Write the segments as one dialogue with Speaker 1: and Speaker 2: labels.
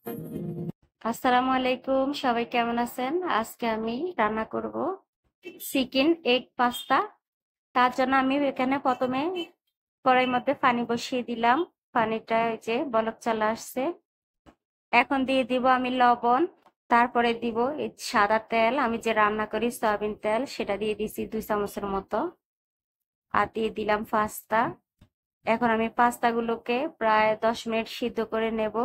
Speaker 1: আসসালামু আলাইকুম, সবাই কেমন আছেন? আজকে আমি রান্না করব চিকেন এগ পাস্তা। তার জন্য আমি এখানে প্রথমে কড়াইয়ের মধ্যে পানি বসিয়ে দিলাম। পানিটা এই যে বলক চলে আসছে। এখন দিয়ে দিব আমি লবণ, তারপরে দিব এই সাদা তেল, আমি যে রান্না করি সয়াবিন তেল, সেটা দিয়ে দিছি 2 চামচের মতো। আর দিয়ে দিলাম পাস্তা। এখন আমি পাস্তাগুলোকে প্রায় 10 মিনিট সিদ্ধ করে নেব।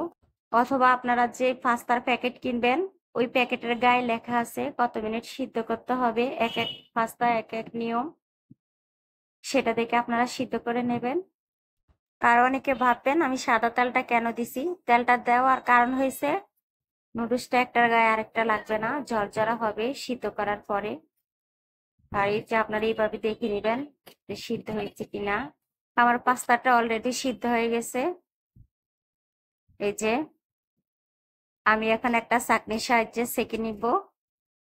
Speaker 1: অথবা আপনারা যে পাস্তার প্যাকেট কিনবেন, ওই প্যাকেটের গায়ে লেখা আছে কত মিনিট সিদ্ধ করতে হবে। এক এক পাস্তা এক এক নিয়ম, সেটা দেখে আপনারা সিদ্ধ করে নেবেন। আর অনেকে ভাববেন আমি সাদা তেলটা কেন দিছি। তেলটা দেওয়ার কারণ হয়েছে নুডলসটা একটার গায়ে আরেকটা লাগবে না, ঝরঝরা হবে সিদ্ধ করার পরে। আর এই যে আপনারা এইভাবে দেখে নেবেন যে সিদ্ধ হয়েছে কিনা। আমার পাস্তাটা অলরেডি সিদ্ধ হয়ে গেছে। এই যে আমি এখন একটা ছাঁকনির সাহায্যে ছেঁকে নিব।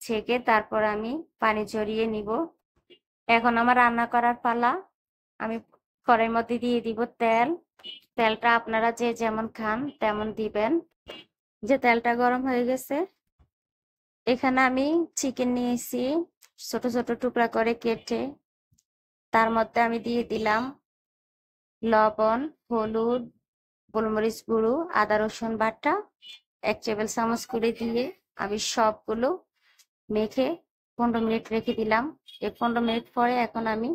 Speaker 1: ছেঁকে তারপর আমি পানি ঝরিয়ে নিব। এখন আমার রান্না করার পালা। আমি কড়াইয়ের মধ্যে দিয়ে দিব তেল। তেলটা আপনারা যে যেমন খান তেমন দিবেন। যে তেলটা গরম হয়ে গেছে, এখানে আমি চিকেন নিয়েছি ছোট ছোট টুকরা করে কেটে। তার মধ্যে আমি দিয়ে দিলাম লবণ, হলুদ, গোলমরিচ গুঁড়ো, আদা রসুন বাটা 1 টেবিল চামচ করে দিয়ে আমি সবগুলো মেখে 15 মিনিট রেখে দিলাম। এই 15 মিনিট পরে এখন আমি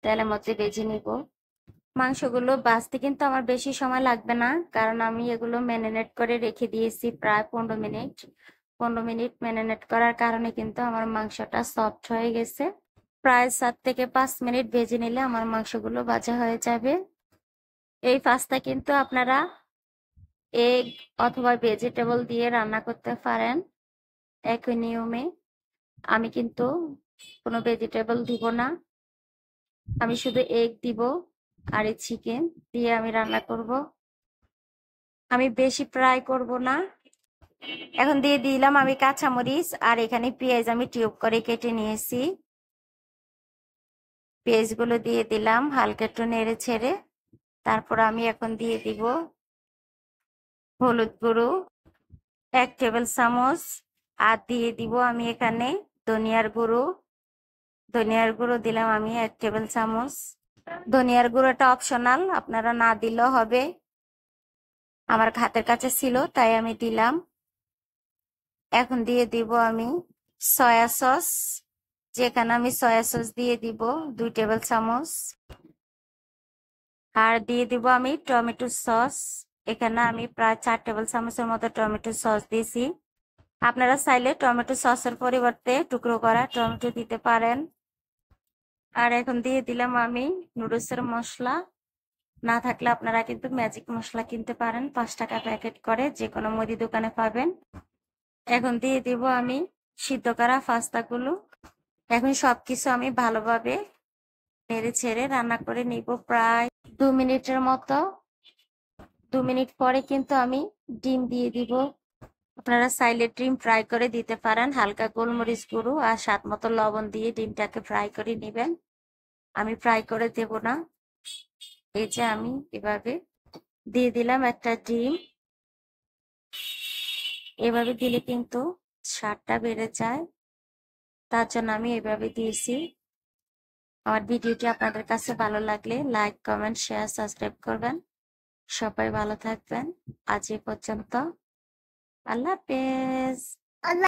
Speaker 1: তেলের মধ্যে ভেজে নিব। মাংসগুলো ভাজতে কিন্তু আমার বেশি সময় লাগবে না, কারণ আমি এগুলো ম্যারিনেট করে রেখে দিয়েছি প্রায় 15 মিনিট। 15 মিনিট ম্যারিনেট করার কারণে কিন্তু আমার মাংসটা সফট হয়ে গেছে। প্রায় 4 থেকে 5 মিনিট ভেজে নিলে আমার মাংসগুলো ভাজা হয়ে যাবে। এই পাস্তা কিন্তু আপনারা এগ অথবা ভেজিটেবল দিয়ে রান্না করতে পারেন একই নিয়মে। আমি কিন্তু কোনো ভেজিটেবল দিব না, আমি শুধু এগ দিব আর এই চিকেন দিয়ে আমি রান্না করব। আমি বেশি ফ্রাই করব না। এখন দিয়ে দিলাম আমি কাঁচামরিচ, আর এখানে পেঁয়াজ আমি টিউব করে কেটে নিয়েছি। পেঁয়াজগুলো দিয়ে দিলাম হালকা একটু নেড়ে ছেড়ে। তারপর আমি এখন দিয়ে দিব হলুদ গুঁড়ো 1 টেবিল চামচ। আর দিয়ে দিব আমি এখানে ধনিয়ার গুঁড়ো। ধনিয়ার গুঁড়ো দিলাম আমি 1 টেবিল চামচ। ধনিয়ার গুঁড়োটা অপশনাল, আপনারা না দিলেও হবে। আমার হাতের কাছে ছিল তাই আমি দিলাম। এখন দিয়ে দিব আমি সয়া সস। যেখানে আমি সয়া সস দিয়ে দিব 2 টেবিল চামচ। আর দিয়ে দিব আমি টমেটো সস। এখানে আমি প্রায় 4 টেবিল চামচের মতো টমেটো সস দিয়েছি। আপনারা চাইলে টমেটো সসের পরিবর্তে টুকরো করা টমেটো দিতে পারেন। আর এখন দিয়ে দিলাম আমি নুডলসের মশলা। না থাকলে আপনারা কিন্তু ম্যাজিক মশলা কিনতে পারেন, 5 টাকা প্যাকেট করে, যে কোনো মুদি দোকানে পাবেন। এখন দিয়ে দিব আমি সিদ্ধ করা পাস্তাগুলো। এখন সবকিছু আমি ভালোভাবে নেড়ে ছেড়ে রান্না করে নিব প্রায় 2 মিনিটের মতো। 2 মিনিট পরে কিন্তু আমি ডিম দিয়ে দিব। আপনারা চাইলে ডিম ফ্রাই করে দিতে পারেন। হালকা গোলমরিচ গুঁড়ো আর স্বাদ মতো লবণ দিয়ে ডিমটাকে ফ্রাই করে নেবেন। আমি ফ্রাই করে দেব না। এই যে আমি এভাবে দিয়ে দিলাম একটা ডিম। এভাবে দিলে কিন্তু স্বাদটা বেড়ে যায়, তার জন্য আমি এভাবে দিয়েছি। আমার ভিডিওটি আপনাদের কাছে ভালো লাগলে লাইক, কমেন্ট, শেয়ার, সাবস্ক্রাইব করবেন। সবাই ভালো থাকবেন। আজ এ পর্যন্ত। আল্লাহ হাফেজ।